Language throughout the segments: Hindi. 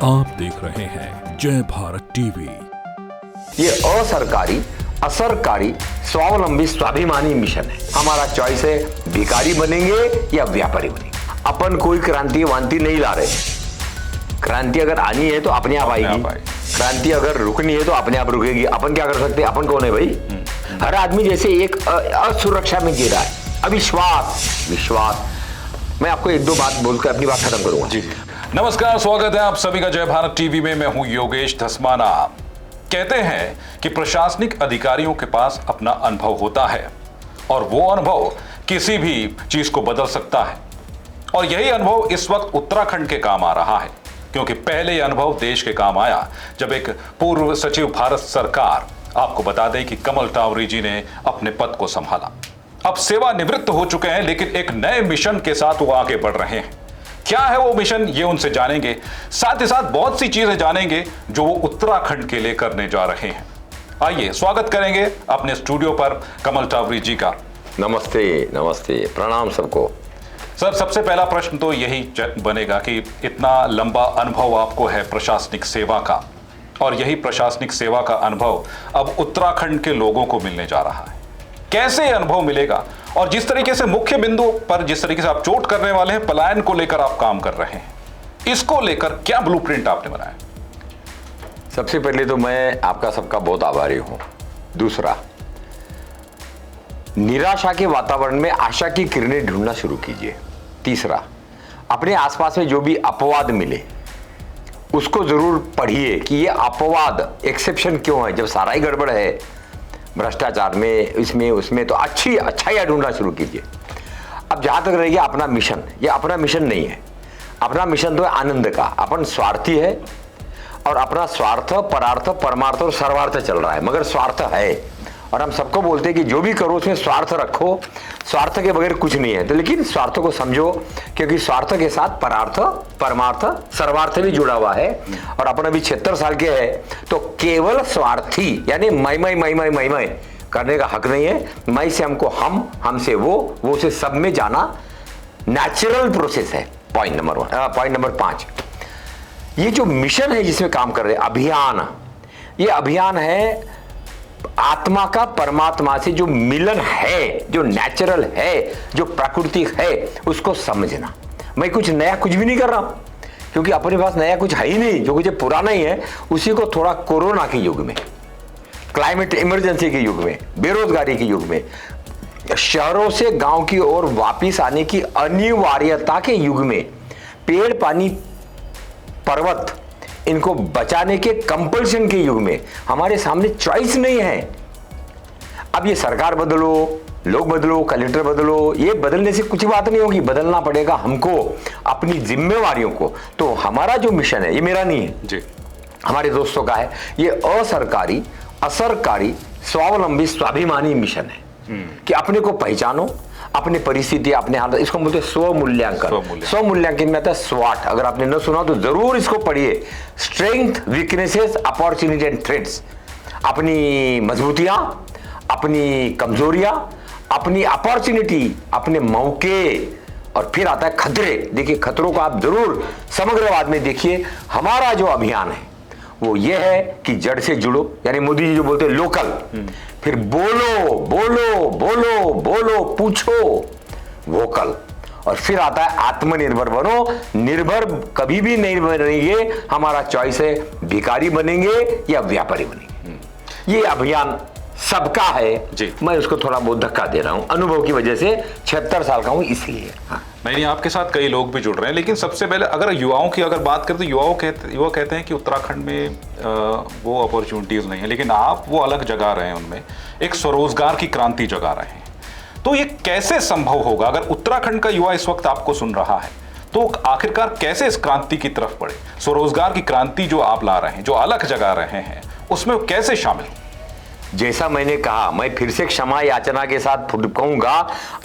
आप देख रहे हैं जय भारत टीवी। ये असरकारी, असरकारी, स्वावलंबी, स्वाभिमानी मिशन है। हमारा चॉइस है, भिखारी बनेंगे या व्यापारी बनेंगे। अपन कोई क्रांति वांति नहीं ला रहे। क्रांति अगर आनी है तो अपने आप आएगी, क्रांति अगर रुकनी है तो अपने आप रुकेगी। अपन क्या कर सकते हैं? अपन कौन है भाई? हर आदमी जैसे एक असुरक्षा में जी रहा है, अविश्वास, विश्वास। मैं आपको एक दो बात बोलकर अपनी बात खत्म करूंगा। जी नमस्कार, स्वागत है आप सभी का जय भारत टीवी में। मैं हूं योगेश धस्माना। कहते हैं कि प्रशासनिक अधिकारियों के पास अपना अनुभव होता है और वो अनुभव किसी भी चीज को बदल सकता है। और यही अनुभव इस वक्त उत्तराखंड के काम आ रहा है, क्योंकि पहले यह अनुभव देश के काम आया जब एक पूर्व सचिव भारत सरकार, आपको बता दें कि कमल टावरी जी ने अपने पद को संभाला। अब सेवानिवृत्त हो चुके हैं, लेकिन एक नए मिशन के साथ वो आगे बढ़ रहे हैं। क्या है वो मिशन, ये उनसे जानेंगे। साथ ही साथ बहुत सी चीजें जानेंगे जो वो उत्तराखंड के लिए करने जा रहे हैं। आइए स्वागत करेंगे अपने स्टूडियो पर कमल टावरी जी का। नमस्ते, नमस्ते, प्रणाम सबको। सर, सबसे पहला प्रश्न तो यही बनेगा कि इतना लंबा अनुभव आपको है प्रशासनिक सेवा का, और यही प्रशासनिक सेवा का अनुभव अब उत्तराखंड के लोगों को मिलने जा रहा है। कैसे अनुभव मिलेगा, और जिस तरीके से मुख्य बिंदु पर जिस तरीके से आप चोट करने वाले हैं, पलायन को लेकर आप काम कर रहे हैं, इसको लेकर क्या ब्लूप्रिंट आपने बनाया? सबसे पहले तो मैं आपका सबका बहुत आभारी हूं। दूसरा, निराशा के वातावरण में आशा की किरणें ढूंढना शुरू कीजिए। तीसरा, अपने आसपास में जो भी अपवाद मिले उसको जरूर पढ़िए कि ये अपवाद एक्सेप्शन क्यों है। जब सारा ही गड़बड़ है भ्रष्टाचार में, इसमें उसमें, तो अच्छाई ढूंढना शुरू कीजिए। अब जहां तक रह गया अपना मिशन, ये अपना मिशन नहीं है। अपना मिशन तो है आनंद का। अपन स्वार्थी है और अपना स्वार्थ, परार्थ, परमार्थ और सर्वार्थ चल रहा है, मगर स्वार्थ है। और हम सबको बोलते हैं कि जो भी करो उसमें स्वार्थ रखो, स्वार्थ के बगैर कुछ नहीं है। तो लेकिन स्वार्थ को समझो, क्योंकि स्वार्थ के साथ परार्थ, परमार्थ, सर्वार्थ भी जुड़ा हुआ है। और अपन अभी 76 साल के हैं तो केवल स्वार्थी यानी मैं करने का हक नहीं है। मैं से हमको हम, हमसे वो से सब में जाना नेचुरल प्रोसेस है। Point number 1। पॉइंट नंबर 5, ये जो मिशन है जिसमें काम कर रहे हैं, अभियान, ये अभियान है आत्मा का परमात्मा से जो मिलन है, जो नेचुरल है, जो प्राकृतिक है, उसको समझना। मैं कुछ नया कुछ भी नहीं कर रहा हूं, क्योंकि अपने पास नया कुछ है ही नहीं। जो कुछ पुराना ही है उसी को थोड़ा कोरोना के युग में, क्लाइमेट इमरजेंसी के युग में, बेरोजगारी के युग में, शहरों से गांव की ओर वापिस आने की अनिवार्यता के युग में, पेड़, पानी, पर्वत, इनको बचाने के कंपल्शन के युग में हमारे सामने चॉइस नहीं है। अब ये सरकार बदलो, लोग बदलो, कलेक्टर बदलो, ये बदलने से कुछ बात नहीं होगी। बदलना पड़ेगा हमको, अपनी जिम्मेवारियों को। तो हमारा जो मिशन है, ये मेरा नहीं है जी, हमारे दोस्तों का है। ये असरकारी, असरकारी, स्वावलंबी, स्वाभिमानी मिशन है कि अपने को पहचानो, अपनी परिस्थिति, अपने हालत, इसको बोलते हैं स्वमूल्यांकन। स्वमूल्यांकन में आता है स्वाट। अगर आपने न सुना तो जरूर इसको पढ़िए। Strength, weaknesses, opportunity and threats. अपनी मजबूतियां, अपनी कमजोरियां, अपनी अपॉर्चुनिटी, अपने मौके, और फिर आता है खतरे। देखिए, खतरों को आप जरूर समग्रवाद में देखिए। हमारा जो अभियान है वो ये है कि जड़ से जुड़ो, यानी मोदी जी जो बोलते हैं लोकल, फिर बोलो बोलो बोलो बोलो, पूछो, वोकल, और फिर आता है आत्मनिर्भर बनो। निर्भर कभी भी नहीं बनेंगे। हमारा चॉइस है, भिखारी बनेंगे या व्यापारी बनेंगे। ये अभियान सबका है जी। मैं उसको थोड़ा बहुत धक्का दे रहा हूं अनुभव की वजह से। 76 साल का हूं इसलिए। हाँ। नहीं, आपके साथ कई लोग भी जुड़ रहे हैं, लेकिन सबसे पहले अगर युवाओं की अगर बात करें तो युवा कहते हैं कि उत्तराखंड में वो अपॉर्चुनिटीज नहीं है, लेकिन आप वो अलग जगा रहे हैं, उनमें एक स्वरोजगार की क्रांति जगा रहे हैं। तो ये कैसे संभव होगा? अगर उत्तराखंड का युवा इस वक्त आपको सुन रहा है तो आखिरकार कैसे इस क्रांति की तरफ बढ़े? स्वरोजगार की क्रांति जो आप ला रहे हैं, जो अलग जगा रहे हैं, उसमें कैसे शामिल? जैसा मैंने कहा, मैं फिर से क्षमा याचना के साथ कहूंगा,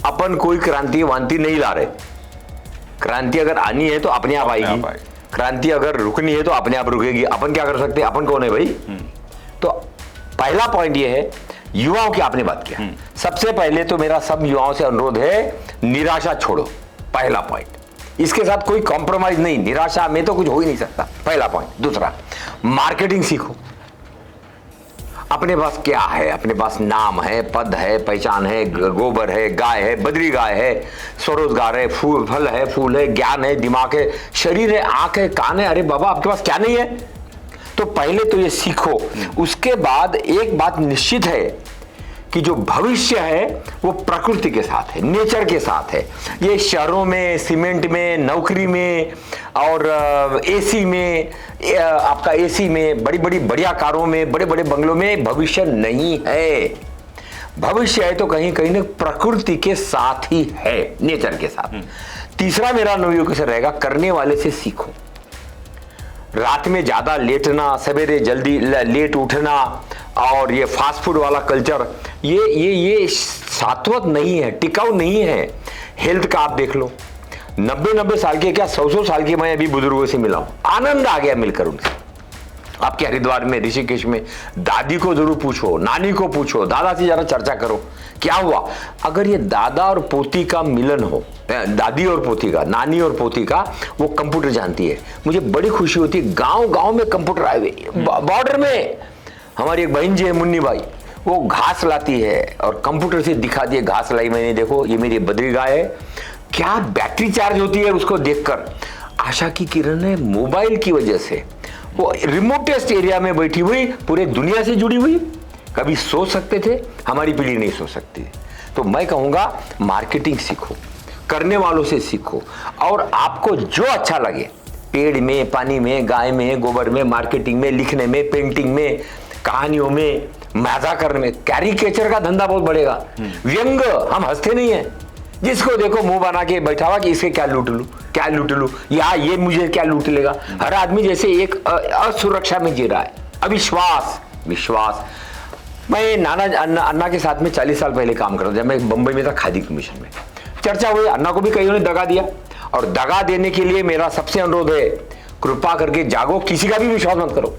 अपन कोई क्रांति वांति नहीं ला रहे। क्रांति अगर आनी है तो अपने आप आएगी, क्रांति अगर रुकनी है तो अपने आप रुकेगी। अपन क्या कर सकते हैं? अपन कौन है भाई? तो पहला पॉइंट ये है, युवाओं की आपने बात किया। सबसे पहले तो मेरा सब युवाओं से अनुरोध है, निराशा छोड़ो। पहला पॉइंट इसके साथ कोई कॉम्प्रोमाइज नहीं, निराशा में तो कुछ हो ही नहीं सकता, पहला पॉइंट। दूसरा, मार्केटिंग सीखो। अपने पास क्या है, अपने पास नाम है, पद है, पहचान है, गोबर है, गाय है, बद्री गाय है, स्वरोजगार है, फल है, फूल है, ज्ञान है, दिमाग है, शरीर है, आंख है, कान है। अरे बाबा, आपके पास क्या नहीं है? तो पहले तो ये सीखो। उसके बाद एक बात निश्चित है कि जो भविष्य है वो प्रकृति के साथ है, नेचर के साथ है। ये शहरों में, सीमेंट में, नौकरी में और एसी में, आपका एसी में, बड़ी बड़ी बढ़िया कारों में, बड़े बड़े बंगलों में भविष्य नहीं है। भविष्य है तो कहीं कहीं ना प्रकृति के साथ ही है, नेचर के साथ। तीसरा मेरा नवयुवक से रहेगा, करने वाले से सीखो। रात में ज्यादा लेटना, सवेरे जल्दी लेट उठना और ये फास्ट फूड वाला कल्चर, ये शाश्वत नहीं है, टिकाऊ नहीं है। हेल्थ का आप देख लो, 90 साल के, क्या 100 साल के मैं अभी बुजुर्गों से मिला हूं, आनंद आ गया मिलकर उनसे। आपके हरिद्वार में, ऋषिकेश में दादी को जरूर पूछो, नानी को पूछो, दादा से जरा चर्चा करो क्या हुआ। अगर ये दादा और पोती का मिलन हो, दादी और पोती का, नानी और पोती का, वो कंप्यूटर जानती है, मुझे बड़ी खुशी होती है। गांव गांव में कंप्यूटर आए हुए, बॉर्डर में हमारी एक बहन जी है, मुन्नी बाई, वो घास लाती है और कंप्यूटर से दिखाती है, घास लाई मैंने, देखो ये मेरी बद्री गाय है। क्या बैटरी चार्ज होती है उसको देखकर। आशा की किरण है, मोबाइल की वजह से वो रिमोटेस्ट एरिया में बैठी हुई, पूरे दुनिया से जुड़ी हुई, कभी सोच सकते थे, हमारी पीढ़ी नहीं सोच सकती। तो मैं कहूंगा मार्केटिंग सीखो, करने वालों से सीखो, और आपको जो अच्छा लगे, पेड़ में, पानी में, गाय में, गोबर में, मार्केटिंग में, लिखने में, पेंटिंग में, कहानियों में, मजाक करने में, कैरिकेचर का धंधा बहुत बढ़ेगा। व्यंग, हम हंसते नहीं है, जिसको देखो मुंह बना के बैठा हुआ कि इसके क्या लूट लूं, क्या लूट लूं, या ये मुझे क्या लूट लेगा। हर आदमी जैसे एक असुरक्षा में जी रहा है, अविश्वास, विश्वास। मैं नाना अन्ना के साथ में 40 साल पहले काम करता था, मैं बंबई में था, खादी कमीशन में। चर्चा हुई, अन्ना को भी कईयों ने दगा दिया, और दगा देने के लिए मेरा सबसे अनुरोध है, कृपा करके जागो, किसी का भी विश्वास मत करो,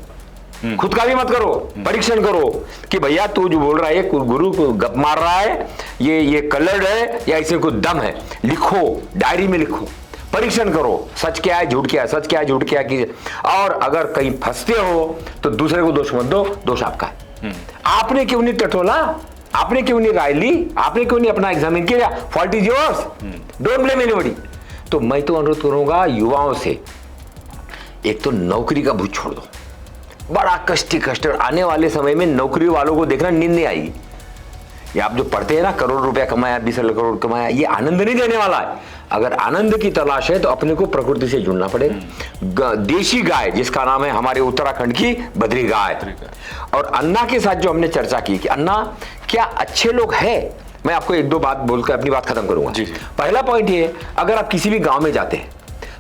खुद का भी मत करो, परीक्षण करो कि भैया तू जो बोल रहा है, गुरु को गप मार रहा है, ये कलर्ड है या इसमें कोई दम है। लिखो, डायरी में लिखो, परीक्षण करो, सच क्या है, झूठ क्या है, सच क्या है, झूठ क्या है। और अगर कहीं फंसते हो तो दूसरे को दोष मत दो, दोष आपका है। आपने क्यों नहीं टटोला, आपने क्यों नहीं राय ली, आपने क्यों नहीं अपना एग्जामिन किया, fault is yours, don't blame anybody. तो मैं तो अनुरोध करूंगा युवाओं से, एक तो नौकरी का भूत छोड़ दो, बड़ा कष्ट आने वाले समय में नौकरी वालों को देखना नींद नहीं आएगी। ये आप जो पढ़ते हैं ना, करोड़ रुपया कमाया, 20 करोड़ कमाया, ये आनंद नहीं देने वाला है। अगर आनंद की तलाश है तो अपने को प्रकृति से जुड़ना पड़ेगा। देशी गाय जिसका नाम है हमारे उत्तराखंड की बद्री गाय, और अन्ना के साथ जो हमने चर्चा की कि अन्ना क्या अच्छे लोग हैं, मैं आपको एक दो बात बोलकर अपनी बात खत्म करूंगा। पहला पॉइंट ये, अगर आप किसी भी गांव में जाते हैं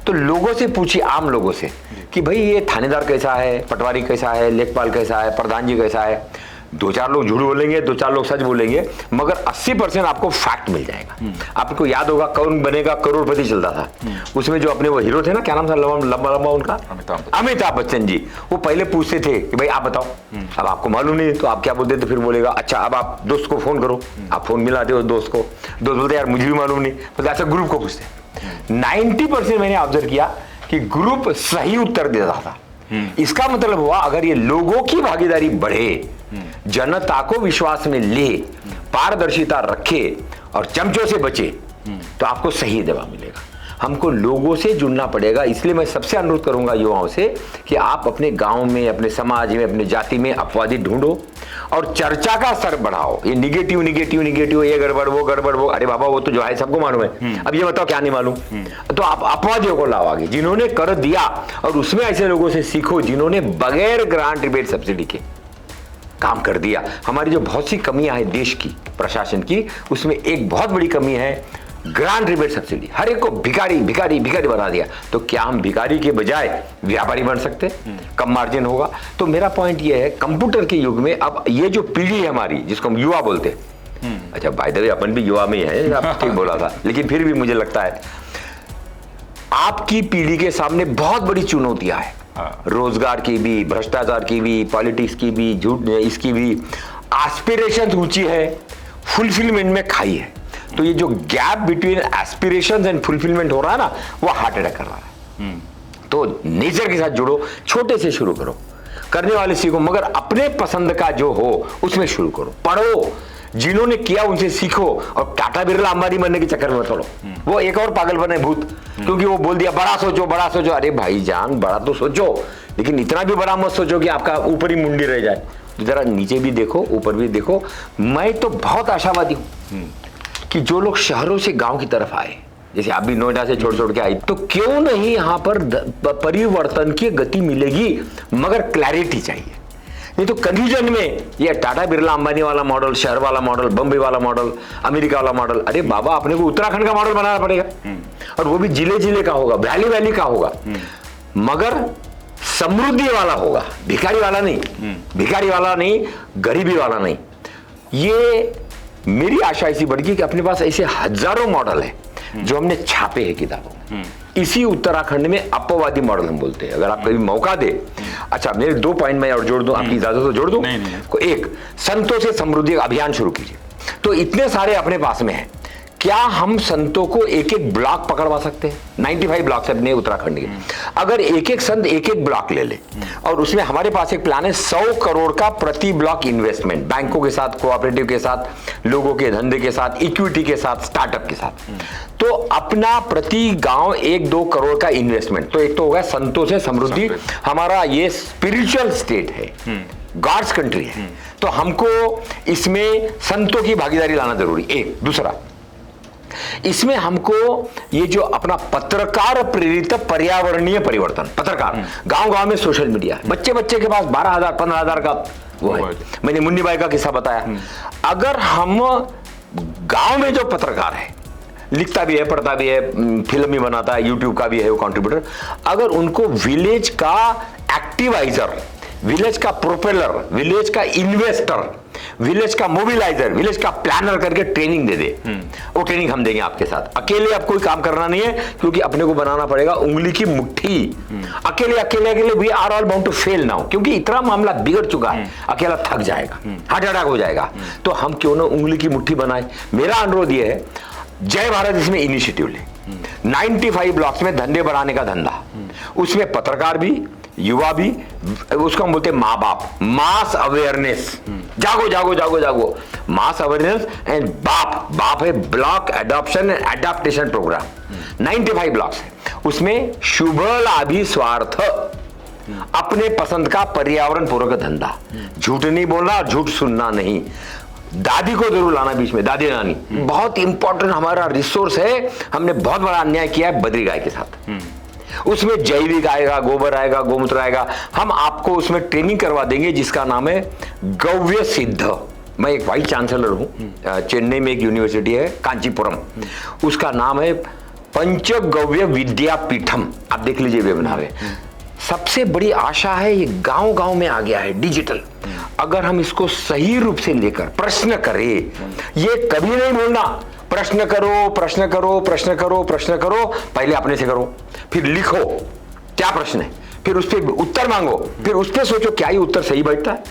तो लोगों से पूछिए, आम लोगों से, कि भाई ये थानेदार कैसा है, पटवारी कैसा है, लेखपाल कैसा है, प्रधान जी कैसा है। 2-4 लोग झूठ बोलेंगे, 2-4 लोग सच बोलेंगे, मगर 80% आपको फैक्ट मिल जाएगा। आपको याद होगा कौन बनेगा करोड़पति चलता था, उसमें जो अपने वो हीरो थे ना, क्या नाम था लंबा उनका, अमिताभ बच्चन जी। वो पहले पूछते थे कि भाई आप बताओ, अब आपको मालूम नहीं तो आप क्या बोलते थे, फिर बोलेगा अच्छा अब आप दोस्त को फोन करो, आप फोन मिलाते हो दोस्त को, दोस्त बोलते यार मुझे भी मालूम नहीं, मतलब ऐसा ग्रुप को पूछते। 90% मैंने ऑब्जर्व किया कि ग्रुप सही उत्तर देता था। इसका मतलब हुआ अगर ये लोगों की भागीदारी बढ़े, जनता को विश्वास में ले, पारदर्शिता रखे और चमचों से बचे, तो आपको सही जवाब मिलेगा। हमको लोगों से जुड़ना पड़ेगा। इसलिए मैं सबसे अनुरोध करूंगा युवाओं से कि आप अपने गांव में, अपने समाज में, अपने जाति में अपवादी ढूंढो और चर्चा का स्तर बढ़ाओ। ये निगेटिव, ये गड़बड़, वो गड़बड़, वो, अरे बाबा वो तो जो है सबको मालूम है, अब ये बताओ क्या नहीं मालूम। तो आप अपवादियों को लाओ आगे, जिन्होंने कर दिया, और उसमें ऐसे लोगों से सीखो जिन्होंने बगैर ग्रांट रिबेट सब्सिडी के काम कर दिया। हमारी जो बहुत सी कमियां हैं देश की, प्रशासन की, उसमें एक बहुत बड़ी कमी है ग्रांट रिबेट सब्सिडी। हर एक को भिखारी भिखारी भिखारी बना दिया। तो क्या हम भिखारी के बजाय व्यापारी बन सकते, कम मार्जिन होगा। तो मेरा पॉइंट ये है, कंप्यूटर के युग में अब ये जो पीढ़ी है हमारी, जिसको हम युवा बोलते हैं, अच्छा बाय द वे अपन भी युवा में ही है, आप ठीक बोला था, लेकिन फिर भी मुझे लगता है आपकी पीढ़ी के सामने बहुत बड़ी चुनौतियां है, रोजगार की भी, भ्रष्टाचार की भी, पॉलिटिक्स की भी, झूठ इसकी भी। एस्पिरेशन ऊंची है, फुलफिलमेंट में खाई है। तो ये जो gap between aspirations and fulfilment हो रहा है ना, वो हार्ट अटैक कर रहा है। तो नेचर के साथ जुड़ो, छोटे से शुरू करो, करने वाले सीखो, मगर अपने पसंद का जो हो उसमें शुरू करो, पढ़ो, जिन्होंने किया उनसे सीखो, और टाटा बिरला अंबानी बनने के चक्कर में मत पड़ो। वो एक और पागलपन है भूत, क्योंकि वो बोल दिया बड़ा सोचो बड़ा सोचो। अरे भाईजान, बड़ा तो सोचो, लेकिन इतना भी बड़ा मत सोचो कि आपका ऊपर ही मुंडी रह जाए। जरा नीचे भी देखो, ऊपर भी देखो। मैं तो बहुत आशावादी हूं कि जो लोग शहरों से गांव की तरफ आए, जैसे आप भी नोएडा से छोड़ के आई, तो क्यों नहीं यहाँ पर परिवर्तन की गति मिलेगी, मगर क्लैरिटी चाहिए। नहीं तो कंफ्यूजन में ये टाटा बिरला अंबानी वाला मॉडल, शहर वाला मॉडल, बम्बई वाला मॉडल, अमेरिका वाला मॉडल, अरे बाबा अपने को उत्तराखंड का मॉडल बनाना पड़ेगा, और वो भी जिले जिले का होगा, वैली वैली का होगा, मगर समृद्धि वाला होगा, भिखारी वाला नहीं, भिखारी वाला नहीं, गरीबी वाला नहीं। ये मेरी आशा ऐसी बढ़ गई कि अपने पास ऐसे हजारों मॉडल है जो हमने छापे हैं किताबों में। इसी उत्तराखंड में अपवादी मॉडल हम बोलते हैं। अगर आप कभी मौका दे, अच्छा मेरे 2 पॉइंट मैं और जोड़ दूं, आपकी इजाजत तो जोड़ दूं। को एक, संतों से समृद्धि अभियान शुरू कीजिए। तो इतने सारे अपने पास में हैं, क्या हम संतों को एक एक ब्लॉक पकड़वा सकते हैं? 95 ब्लॉक है अपने उत्तराखंड के। अगर एक एक संत एक एक ब्लॉक ले ले, और उसमें हमारे पास एक प्लान है 100 करोड़ का प्रति ब्लॉक इन्वेस्टमेंट, बैंकों के साथ, कोऑपरेटिव के साथ, लोगों के धंधे के साथ, इक्विटी के साथ, स्टार्टअप के साथ, तो अपना प्रति गांव 1-2 करोड़ का इन्वेस्टमेंट। तो एक तो होगा संतों से समृद्धि। हमारा ये स्पिरिचुअल स्टेट है, गॉड्स कंट्री है, तो हमको इसमें संतों की भागीदारी लाना जरूरी। एक दूसरा, इसमें हमको ये जो अपना पत्रकार प्रेरित पर्यावरणीय परिवर्तन, पत्रकार गांव गांव में सोशल मीडिया, बच्चे बच्चे के पास 12,000 15,000 का वो है। मैंने मुन्नी बाई का किस्सा बताया। अगर हम गांव में जो पत्रकार है, लिखता भी है, पढ़ता भी है, फिल्म भी बनाता है, यूट्यूब का भी है वो कंट्रीब्यूटर, अगर उनको विलेज का एक्टिवाइजर, विलेज का प्रोपेलर, विलेज का इन्वेस्टर, विलेज का मोबिलाइजर, विलेज का प्लानर करके ट्रेनिंग दे दे, वो ट्रेनिंग हम देंगे आपके साथ। अकेले आप कोई काम करना नहीं है, क्योंकि अपने को बनाना पड़ेगा उंगली की मुट्ठी। अकेले we are all bound to fail now, क्योंकि इतना मामला बिगड़ चुका है, अकेला थक जाएगा, हार्ट अटैक हो जाएगा। तो हम क्यों ना उंगली की मुट्ठी बनाए। मेरा अनुरोध यह है, जय भारत इसमें इनिशिएटिव ले। 95 ब्लॉक्स में धंधे बढ़ाने का धंधा, उसमें पत्रकार भी, युवा भी, उसको हम बोलते हैं माँ बाप, मास अवेयरनेस। जागो जागो जागो जागो, मास अवेयरनेस एंड बाप है block adoption and adaptation programme. 95 blocks है, उसमें शुभ लाभी स्वार्थ, अपने पसंद का पर्यावरण पूर्वक धंधा, झूठ नहीं बोलना और झूठ सुनना नहीं। दादी को जरूर लाना बीच में, दादी नानी बहुत इंपॉर्टेंट हमारा रिसोर्स है। हमने बहुत बड़ा अन्याय किया है बद्री गाय के साथ। उसमें जैविक आएगा, गोबर आएगा, गोमूत्र आएगा, हम आपको उसमें ट्रेनिंग करवा देंगे जिसका नाम है गव्य सिद्ध। मैं एक वाइस चांसलर हूं, चेन्नई में एक यूनिवर्सिटी है कांचीपुरम, उसका नाम है पंचगव्य विद्यापीठम। आप देख लीजिए वेबिनार में। सबसे बड़ी आशा है ये गांव गांव में आ गया है डिजिटल। अगर हम इसको सही रूप से लेकर प्रश्न करें, ये कभी नहीं बोलना प्रश्न करो प्रश्न करो प्रश्न करो प्रश्न करो, पहले अपने से करो, फिर लिखो क्या प्रश्न है, फिर उस पर उत्तर मांगो, फिर उस पर सोचो क्या ये उत्तर सही बैठता है,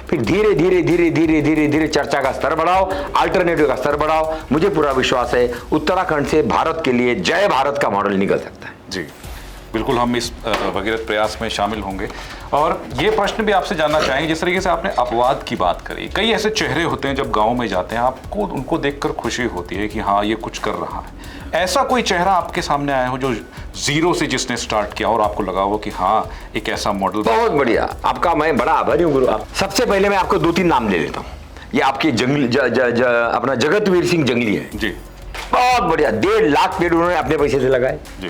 फिर धीरे धीरे धीरे धीरे धीरे धीरे चर्चा का स्तर बढ़ाओ, अल्टरनेटिव का स्तर बढ़ाओ। मुझे पूरा विश्वास है उत्तराखंड से भारत के लिए जय भारत का मॉडल निकल सकता है। जी बिल्कुल, हम इस भगीरथ प्रयास में शामिल होंगे। और ये प्रश्न भी आपसे जानना चाहेंगे, जिस तरीके से आपने अपवाद की बात करी, कई ऐसे चेहरे होते हैं जब गांव में जाते हैं आपको उनको देखकर खुशी होती है कि हाँ ये कुछ कर रहा है। ऐसा कोई चेहरा आपके सामने आया हो जो जीरो से जिसने स्टार्ट किया और आपको लगा हो कि हाँ एक ऐसा मॉडल? बहुत बढ़िया, आपका मैं बड़ा आभारी हूँ गुरु। आप सबसे पहले मैं आपको 2-3 नाम ले लेता हूँ। ये आपके जंगली अपना जगतवीर सिंह जंगली है जी, बहुत बढ़िया। 1.5 लाख पेड़ उन्होंने अपने पैसे से लगाए जी,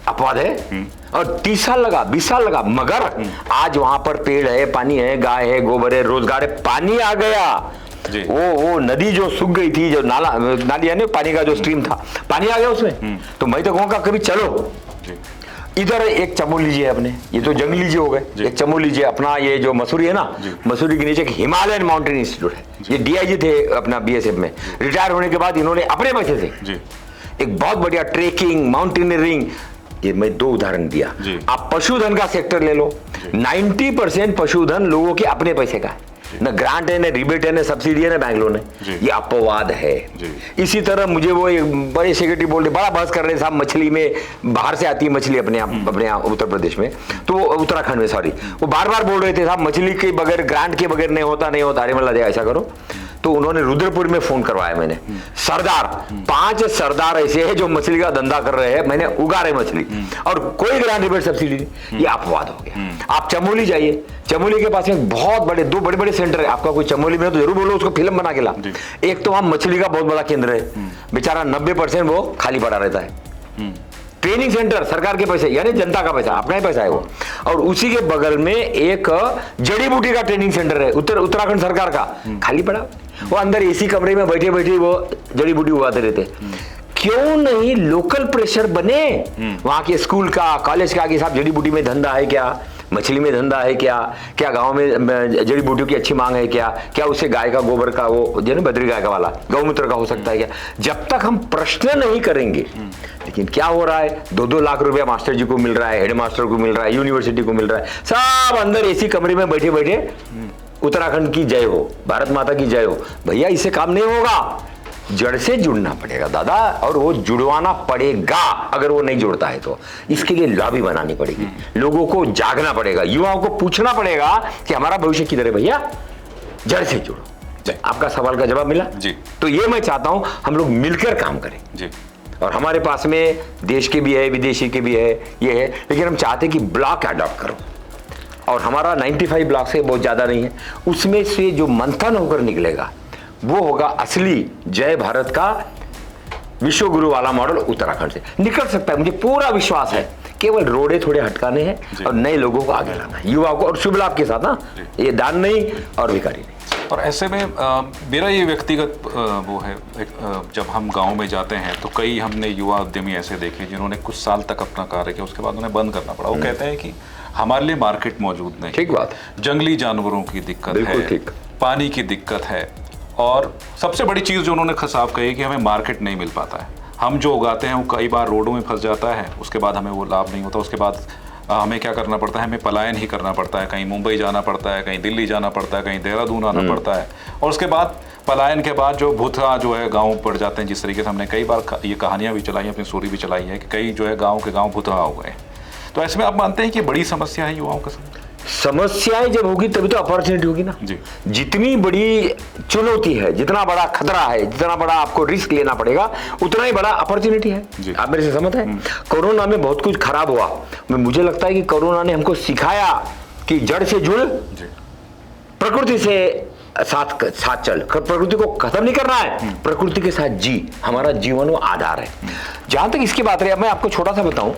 अपवाद है। और 30 साल लगा, 20 साल लगा, मगर आज वहां पर पेड़ है, पानी है, गाय है, गोबर है, रोजगार है, पानी आ गया। वो नदी जो सूख गई थी, जो नाली है ना, पानी का जो स्ट्रीम था, पानी आ गया उसमें। तो मैं तो कहूँगा कभी चलो इधर एक चमोली लीजिए अपने, ये तो जंगली लीजिए हो गए, एक चमोली लीजिए अपना। ये जो मसूरी है ना, मसूरी के नीचे एक हिमालयन माउंटेन इंस्टीट्यूट है। ये डीआईजी थे अपना बीएसएफ में, रिटायर होने के बाद इन्होंने अपने पैसे से एक बहुत बढ़िया ट्रेकिंग, माउंटेनियरिंग, ये मैं 2 उदाहरण दिया। आप पशुधन का सेक्टर ले लो, 90% पशुधन लोगों के अपने पैसे का है। न ग्रांट है, न रिबेट है, न सब्सिडी है, न बैंक लोन है। ये अपवाद है। इसी तरह मुझे वो एक बड़े सेक्रेटरी बोल रहे, बड़ा बहस कर रहे साहब, मछली में बाहर से आती है मछली अपने यहाँ उत्तर प्रदेश में, तो उत्तराखंड में, सॉरी, वो बार बार बोल रहे थे साहब मछली के बगैर, ग्रांट के बगैर नहीं होता। अरे मतलब ऐसा करो, तो उन्होंने रुद्रपुर में फोन करवाया मैंने, सरदार 5 सरदार ऐसे हैं जो मछली का धंधा कर रहे हैं, मैंने उगा रहे मछली और कोई ग्रांट रिबेट सब्सिडी नहीं। ये अपवाद हो गया। आप चमोली जाइए, चमोली के पास में बहुत बड़े 2 बड़े सेंटर है। आपका कोई चमोली में तो जरूर बोलो, उसको फिल्म बना के ला। एक तो वहां मछली का बहुत बड़ा केंद्र है, बेचारा 90% वो खाली पड़ा रहता है। ट्रेनिंग सेंटर सरकार के पैसे, यानी जनता का पैसा, अपना ही पैसा है वो। और उसी के बगल में एक जड़ी बूटी का ट्रेनिंग सेंटर है, उत्तराखंड सरकार का, खाली पड़ा। वो अंदर एसी कमरे में बैठे बैठे वो जड़ी बूटी उगाते रहते। क्यों नहीं लोकल प्रेशर बने वहां के स्कूल का, कॉलेज का, कि साहब जड़ी बूटी में धंधा है क्या, मछली में धंधा है क्या, क्या गांव में जड़ी बूटियों की अच्छी मांग है क्या उससे गाय का गोबर का, वो जो ना बद्री गाय का वाला गौमूत्र का हो सकता है क्या। जब तक हम प्रश्न नहीं करेंगे, लेकिन क्या हो रहा है, 2-2 लाख रुपया मास्टर जी को मिल रहा है, हेड मास्टर को मिल रहा है, यूनिवर्सिटी को मिल रहा है, सब अंदर एसी कमरे में बैठे बैठे उत्तराखंड की जय हो, भारत माता की जय हो। भैया इससे काम नहीं होगा, जड़ से जुड़ना पड़ेगा दादा, और वो जुड़वाना पड़ेगा। अगर वो नहीं जुड़ता है तो इसके लिए लॉबी बनानी पड़ेगी, लोगों को जागना पड़ेगा, युवाओं को पूछना पड़ेगा कि हमारा भविष्य किधर है भैया, जड़ से जुड़ो। आपका सवाल का जवाब मिला जी। तो ये मैं चाहता हूं हम लोग मिलकर काम करें जी। और हमारे पास में देश के भी है, विदेशी के भी है, ये है, लेकिन हम चाहते हैं कि ब्लॉक अडॉप्ट करो। और हमारा 95 ब्लॉक से बहुत ज्यादा नहीं है, उसमें से जो मंथन होकर निकलेगा वो होगा असली जय भारत का विश्व गुरु वाला मॉडल उत्तराखंड से निकल सकता है। मुझे पूरा विश्वास है, केवल रोडे थोड़े हटकाने हैं और नए लोगों को आगे लाना है, युवाओं को, और शुभ लाभ के साथ ना, ये दान नहीं और भिखारी नहीं। और ऐसे में मेरा ये व्यक्तिगत वो है, जब हम गांव में जाते हैं तो कई हमने युवा उद्यमी ऐसे देखे जिन्होंने कुछ साल तक अपना कार्य किया, उसके बाद उन्हें बंद करना पड़ा। वो कहते हैं कि हमारे लिए मार्केट मौजूद नहीं, ठीक बात, जंगली जानवरों की दिक्कत है, ठीक, पानी की दिक्कत है, और सबसे बड़ी चीज़ जो उन्होंने साफ कही कि हमें मार्केट नहीं मिल पाता है। हम जो उगाते हैं वो कई बार रोडों में फंस जाता है, उसके बाद हमें वो लाभ नहीं होता। उसके बाद हमें क्या करना पड़ता है, हमें पलायन ही करना पड़ता है, कहीं मुंबई जाना पड़ता है, कहीं दिल्ली जाना पड़ता है, कहीं देहरादून आना पड़ता है। और उसके बाद पलायन के बाद जो भूथा जो है गाँव पड़ जाते हैं, जिस तरीके से हमने कई बार ये कहानियाँ भी चलाई, अपनी स्टोरी भी चलाई है कि कई जो है गाँव के गाँव भूथा हो गए। तो ऐसे में आप मानते हैं कि बड़ी समस्या है युवाओं का? समस्याएं जब होगी तभी तो अपॉर्चुनिटी होगी ना जी। जितनी बड़ी चुनौती है, जितना बड़ा खतरा है, जितना बड़ा आपको रिस्क लेना पड़ेगा, उतना ही बड़ा अपॉर्चुनिटी है। आप मेरे से सहमत हैं? कोरोना में बहुत कुछ खराब हुआ, मुझे लगता है कि कोरोना ने हमको सिखाया कि जड़ से जुड़, प्रकृति से साथ चल, प्रकृति को खत्म नहीं करना है, प्रकृति के साथ जी, हमारा जीवन वो आधार है। जहां तक इसकी बात रही, मैं आपको छोटा सा बताऊं,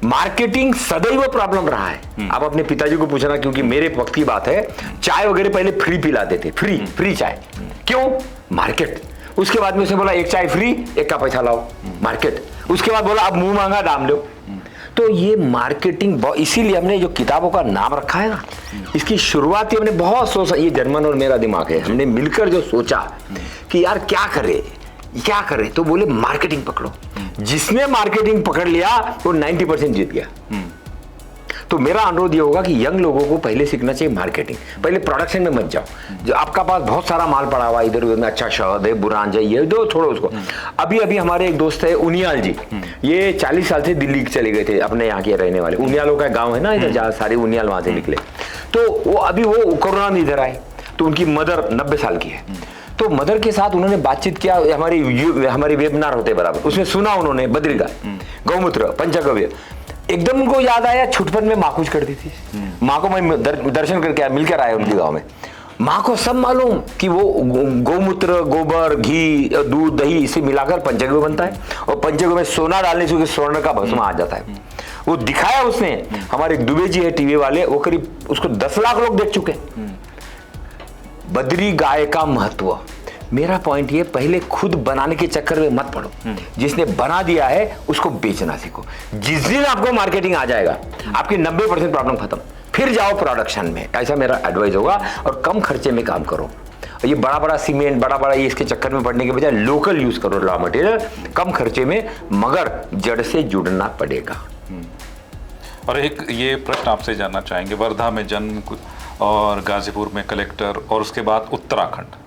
मार्केटिंग सदैव प्रॉब्लम रहा है। आप अपने पिताजी को पूछना, क्योंकि मेरे वक्त की बात है, चाय वगैरह पहले फ्री पिलाते थे, फ्री चाय, क्यों? मार्केट। उसके बाद में उसने बोला एक चाय फ्री, एक का पैसा लाओ, मार्केट। उसके बाद बोला अब मुंह मांगा दाम लो। तो ये मार्केटिंग, इसीलिए हमने जो किताबों का नाम रखा है ना, इसकी शुरुआत ही हमने बहुत सोचा, ये जर्मन और मेरा दिमाग है, हमने मिलकर जो सोचा कि यार क्या करे, तो बोले मार्केटिंग पकड़ो। जिसने मार्केटिंग पकड़ लिया वो 90% जीत गया। तो मेरा अनुरोध ये होगा कि यंग लोगों को पहले सीखना चाहिए मार्केटिंग। पहले प्रोडक्शन में मत जाओ, जो आपका पास बहुत सारा माल पड़ा हुआ इधर उधर में, अच्छा शहद है, बुरान चाहिए, दो छोड़ो उसको। अभी हमारे एक दोस्त है उनियाल जी, ये 40 साल से दिल्ली चले गए थे, अपने यहाँ के रहने वाले। उनियालों का गाँव है ना इधर, जहाँ सारे उनियाल वहां से निकले। तो वो अभी वो कोरोना में इधर आए, तो उनकी मदर 90 साल की है। तो मदर के साथ उन्होंने बातचीत किया, हमारी वेबिनार होते बराबर, उसमें सुना उन्होंने बद्री गाय, गौमूत्र, पंचगव्य। एकदम उनको याद आया, छुटपन में माँ कुछ करती थी। माँ को मैं दर्शन करके मिलकर आया उनके गांव में। माँ को सब मालूम कि वो गौमूत्र, गोबर, घी, दूध, दही इसे मिलाकर पंचगव्य बनता है, और पंचगव्य में सोना डालने से स्वर्ण का भस्म आ जाता है। वो दिखाया उसने। हमारे दुबे जी है टीवी वाले, वो करीब उसको 10 लाख लोग देख चुके। बद्री गाय का महत्व, मेरा पॉइंट ये, पहले खुद बनाने के चक्कर में मत पड़ो, जिसने बना दिया है उसको बेचना सीखो। जिस दिन आपको मार्केटिंग आ जाएगा, आपकी 90% प्रॉब्लम खत्म, फिर जाओ प्रोडक्शन में। ऐसा मेरा एडवाइस होगा, और कम खर्चे में काम करो। ये बड़ा सीमेंट, बड़ा ये इसके चक्कर में पड़ने के बजाय लोकल यूज करो रॉ मटेरियल, कम खर्चे में, मगर जड़ से जुड़ना पड़ेगा। और एक ये प्रश्न आपसे जानना चाहेंगे, वर्धा में जन्म और गाजीपुर में कलेक्टर, और उसके बाद उत्तराखंड।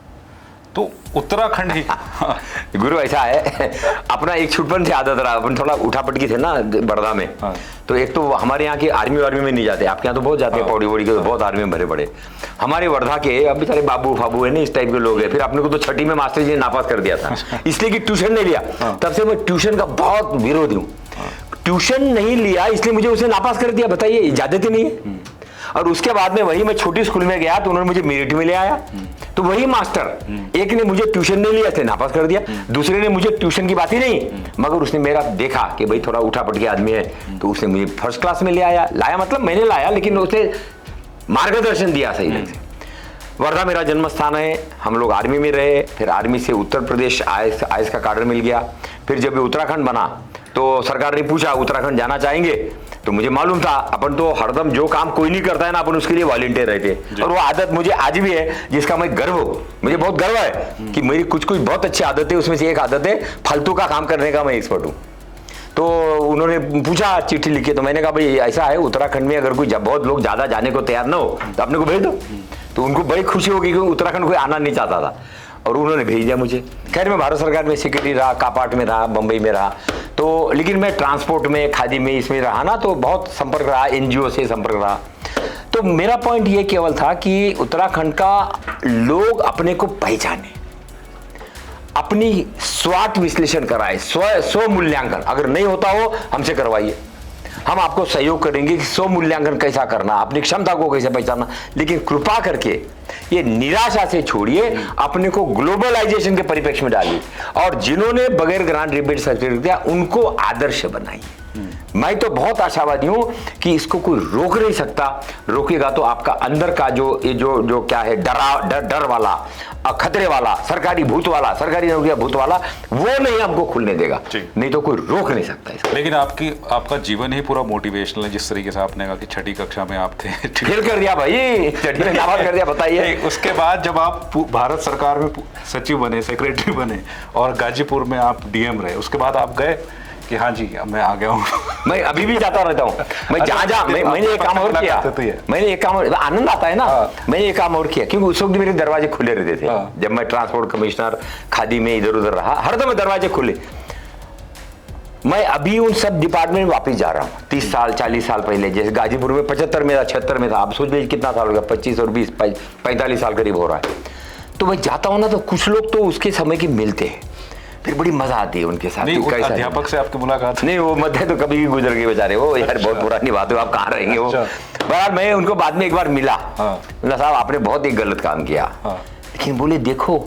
तो उत्तराखंड ही गुरु ऐसा है, अपना एक छुटपन से आदत रहा, अपन थोड़ा उठापटकी थे ना बड़दा में। हाँ। तो एक तो हमारे यहाँ के आर्मी में नहीं जाते, आपके यहाँ तो बहुत जाते हैं, पौड़ी वोड़ी के तो बहुत आर्मी में भरे पड़े। हमारे वर्धा के अब बेचारे बाबू फाबू है ना, इस टाइप के लोग हैं। फिर अपने को तो छठी में मास्टर जी ने नापास कर दिया था, इसलिए कि ट्यूशन नहीं लिया। तब से मैं ट्यूशन का बहुत विरोध हूँ। ट्यूशन नहीं लिया इसलिए मुझे उसे नापास कर दिया, बताइए, इजाजत ही नहीं है। और उसके बाद में वही मैं छोटी स्कूल में गया तो उन्होंने मुझे मेरिट में ले आया। तो वही मास्टर, एक ने मुझे ट्यूशन नहीं लिया थे, नापास कर दिया, दूसरे ने मुझे ट्यूशन की बात ही नहीं, मगर उसने मेरा देखा कि भाई थोड़ा उठापट के आदमी है, तो उसने मुझे फर्स्ट क्लास में ले आया। लाया मतलब मैंने लाया, लेकिन उसने मार्गदर्शन दिया सही ढंग से। वर्धा मेरा जन्म स्थान है, हम लोग आर्मी में रहे, फिर आर्मी से उत्तर प्रदेश आईएएस का कार्डर मिल गया। फिर जब उत्तराखंड बना तो सरकार ने पूछा उत्तराखंड जाना चाहेंगे, तो मुझे मालूम था अपन तो हरदम जो काम कोई नहीं करता है ना, अपन उसके लिए वॉलंटियर रहते। और वो आदत मुझे आज भी है, जिसका मैं गर्व हो, मुझे बहुत गर्व है कि मेरी कुछ बहुत अच्छी आदत है। उसमें से एक आदत है फालतू का काम करने का, मैं एक्सपर्ट हूँ। तो उन्होंने पूछा चिट्ठी लिखी, तो मैंने कहा भाई ऐसा है, उत्तराखंड में अगर कोई बहुत लोग ज्यादा जाने को तैयार ना हो तो अपने को भेज दो। तो उनको बड़ी खुशी होगी कि उत्तराखंड कोई आना नहीं चाहता था, और उन्होंने भेज दिया मुझे। खैर मैं भारत सरकार में सेक्रेटरी रहा, कापाट में रहा, बम्बई में रहा, तो लेकिन मैं ट्रांसपोर्ट में, खादी में, इसमें रहा ना, तो बहुत संपर्क रहा, एनजीओ से संपर्क रहा। तो मेरा पॉइंट ये केवल था कि उत्तराखंड का लोग अपने को पहचाने, अपनी स्वाट विश्लेषण कराए, स्व मूल्यांकन अगर नहीं होता हो हमसे करवाइए, हम आपको सहयोग करेंगे कि स्व मूल्यांकन कैसा करना, अपनी क्षमता को कैसे पहचानना। लेकिन कृपा करके ये निराशा से छोड़िए, अपने को ग्लोबलाइजेशन के परिप्रेक्ष्य में डालिए, और जिन्होंने बगैर ग्रांट रिबेट सर्टिफिकेट दिया उनको आदर्श बनाइए। मैं तो बहुत आशावादी हूं कि इसको कोई रोक नहीं सकता। रोकेगा तो आपका अंदर का जो क्या है, डर वाला, खतरे वाला, सरकारी भूत वाला, सरकारी नौकरियां भूत वाला, वो नहीं हमको खुलने देगा, नहीं तो कोई रोक नहीं सकता इसको। लेकिन आपका जीवन ही पूरा मोटिवेशनल है, जिस तरीके से आपने कहा कि छठी कक्षा में आप थे, फेल कर दिया भाई, छठी में नापास कर दिया, बताइए। उसके बाद जब आप भारत सरकार में सचिव बने, सेक्रेटरी बने, और गाजीपुर में आप डीएम रहे, उसके बाद आप गए कि हाँ जी मैं आ गया हूँ। मैं अभी भी जाता रहता हूँ, मैं जहाँ मैंने एक काम और किया, मैंने एक काम और, आनंद आता है ना, मैंने एक काम और किया, क्योंकि उस वक्त मेरे दरवाजे खुले रहते थे। जब मैं ट्रांसपोर्ट कमिश्नर, खादी में इधर उधर रहा, हर दम दरवाजे खुले। मैं अभी उन सब डिपार्टमेंट में वापस जा रहा हूँ, 30 साल 40 साल पहले। जैसे गाजीपुर में 75 में था, 76 में था, आप सोच लीजिए कितना साल हो गया, 25 और 20 45 साल करीब हो रहा है। तो मैं जाता हूँ ना, तो कुछ लोग तो उसके समय के मिलते हैं, फिर बड़ी मजा आती है उनके साथ। नहीं, अध्यापक से आपकी मुलाकात नहीं, वो मध्य तो कभी भी गुजर गए बेचारे, वो यार बहुत पुरानी बात है, आप कहाँ रहेंगे वो। बहरहाल मैं उनको बाद में एक बार मिला, बोला साहब आपने बहुत एक गलत काम किया, लेकिन बोले देखो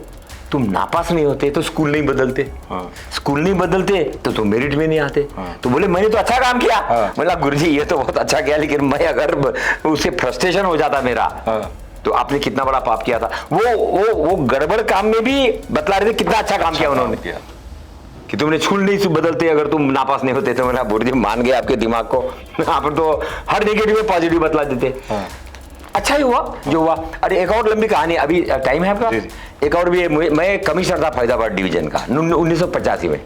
तुम नापास नहीं होते तो स्कूल नहीं बदलते, स्कूल नहीं बदलते तो तुम मेरिट में नहीं आते। तो बोले मैंने तो अच्छा काम किया। बोला गुरुजी ये तो बहुत अच्छा किया, लेकिन मैं अगर उससे फ्रस्ट्रेशन हो जाता मेरा, तो आपने कितना बड़ा पाप किया था। वो गड़बड़ काम में भी बतला रहे थे कितना अच्छा काम किया उन्होंने, कि तुमने स्कूल नहीं बदलते अगर तुम नापास नहीं होते। तो मैंने गुरुजी मान गया आपके दिमाग को, यहाँ पर तो हर नेगेटिव में पॉजिटिव बतला देते। अच्छा ही हुआ जो हुआ। अरे एक और लंबी कहानी, अभी टाइम है आपका? एक और भी है, मैं कमिश्नर था फैजाबाद डिवीजन का 1985 में।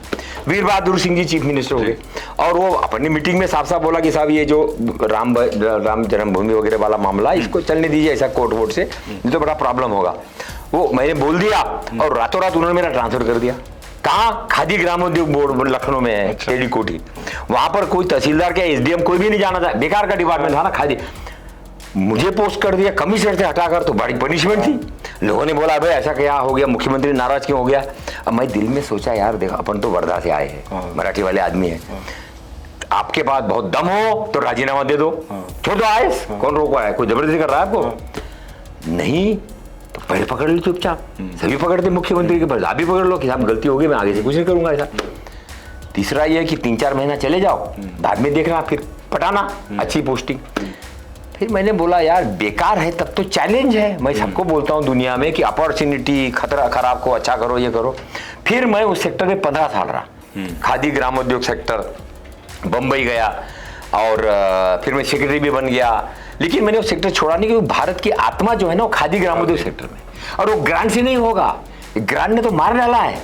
वीर बहादुर सिंह जी चीफ मिनिस्टर हो गए, और वो अपनी मीटिंग में साफ साफ बोला कि साहब ये जो राम जन्मभूमि वगैरह वाला मामला, इसको चलने दीजिए ऐसा कोर्ट वोट से, नहीं तो बड़ा प्रॉब्लम होगा। वो मैंने बोल दिया, और रातों रात उन्होंने मेरा ट्रांसफर कर दिया। कहाँ? खादी ग्रामोद्योग बोर्ड लखनऊ में है, केडी कोठी, वहां पर कोई तहसीलदार क्या एसडीएम कोई भी नहीं जाना था, बेकार का डिपार्टमेंट था ना खादी। मुझे पोस्ट कर दिया कमिश्नर से हटाकर, तो बड़ी पनिशमेंट थी। लोगों ने बोला भाई ऐसा क्या हो गया, मुख्यमंत्री नाराज क्यों हो गया। अब मैं दिल में सोचा यार देखो अपन तो वर्धा से आए हैं, मराठी वाले आदमी हैं, आपके पास बहुत दम हो तो राजीनामा दे दो, छोड़ दो आईएएस, कौन रोको है, कोई जबरदस्ती कर रहा है आपको? नहीं तो पहले पकड़ लो चुपचाप, सभी पकड़ते मुख्यमंत्री के पास, आप भी पकड़ लो कि साहब गलती हो गई, मैं आगे से कुछ नहीं करूंगा ऐसा। तीसरा ये कि 3-4 महीना चले जाओ, बाद में देखना फिर पटाना अच्छी पोस्टिंग। फिर मैंने बोला यार बेकार है तब तो चैलेंज है, मैं सबको बोलता हूँ दुनिया में कि अपॉर्चुनिटी, खतरा खराब को अच्छा करो, ये करो। फिर मैं उस सेक्टर में 15 साल रहा, खादी ग्रामोद्योग सेक्टर, बम्बई गया, और फिर मैं सेक्रेटरी भी बन गया। लेकिन मैंने वो सेक्टर छोड़ा नहीं, क्योंकि भारत की आत्मा जो है ना वो खादी ग्रामोद्योग सेक्टर में, और वो ग्रांट से नहीं होगा, ग्रांट ने तो मार डाला है।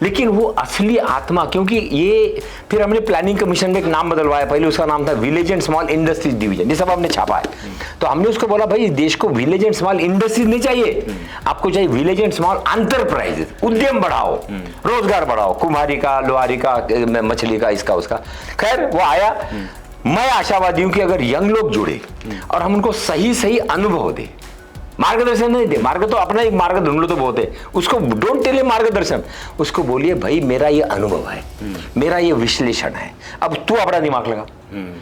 लेकिन वो असली आत्मा, क्योंकि ये फिर हमने प्लानिंग कमीशन में एक नाम बदलवाया, पहले उसका नाम था village and small industries division, ये सब हमने छापा है। तो हमने उसको बोला भाई देश को विलेज एंड स्मॉल इंडस्ट्रीज नहीं चाहिए, आपको चाहिए विलेज एंड स्मॉल एंटरप्राइजेस, उद्यम बढ़ाओ, रोजगार बढ़ाओ, कुम्हारी का, लोहारी का, मछली का, इसका उसका। खैर वो आया। मैं आशावादी हूं कि अगर यंग लोग जुड़े और हम उनको सही सही अनुभव दे, मार्गदर्शन नहीं दे, मार्ग तो अपना एक मार्ग ढूंढ लो तो बहुत है, उसको डोंट टेल मार्गदर्शन, उसको बोलिए भाई मेरा ये अनुभव है, मेरा ये विश्लेषण है, अब तू अपना दिमाग लगा।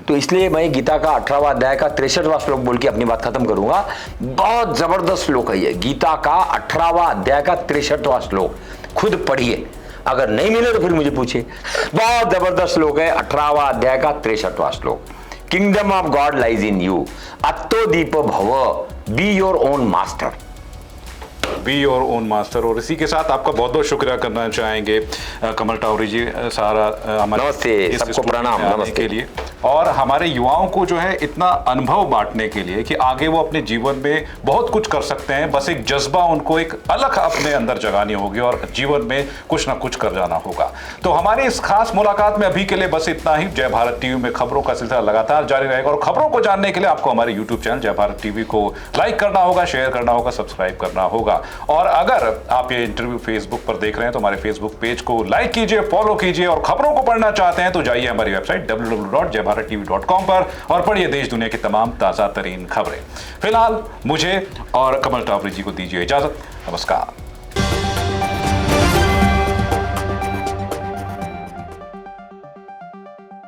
तो इसलिए मैं गीता का 18वां अध्याय का 63वां श्लोक बोल के अपनी बात खत्म करूंगा। बहुत जबरदस्त श्लोक है ये, गीता का 18वां अध्याय का 63वां श्लोक, खुद पढ़िए, अगर नहीं मिले तो फिर मुझे पूछिए। बहुत जबरदस्त श्लोक है, 18वां अध्याय का 63वां श्लोक। Kingdom of God lies in you, अत्तो दीप भव, be your own master. Be your own master. और इसी के साथ आपका बहुत बहुत शुक्रिया करना चाहेंगे कमल टावरी जी, सारा हमारे नमस्ते, सबको प्रणाम, नमस्ते के लिए, और हमारे युवाओं को जो है इतना अनुभव बांटने के लिए कि आगे वो अपने जीवन में बहुत कुछ कर सकते हैं। बस एक जज्बा उनको एक अलग अपने अंदर जगानी होगी और जीवन में कुछ ना कुछ कर जाना होगा। तो हमारी इस खास मुलाकात में अभी के लिए बस इतना ही। जय भारत टीवी में खबरों का सिलसिला लगातार जारी रहेगा और खबरों को जानने के लिए आपको हमारे यूट्यूब चैनल जय भारत टीवी को लाइक करना होगा, शेयर करना होगा, सब्सक्राइब करना होगा। और अगर आप ये इंटरव्यू फेसबुक पर देख रहे हैं तो हमारे फेसबुक पेज को लाइक कीजिए, फॉलो कीजिए, और खबरों को पढ़ना चाहते हैं तो जाइए हमारी वेबसाइट www.jaybharattv.com पर और पढ़िए देश दुनिया की तमाम ताजा तरीन खबरें। फिलहाल मुझे और कमल टावरी जी को दीजिए इजाजत। नमस्कार।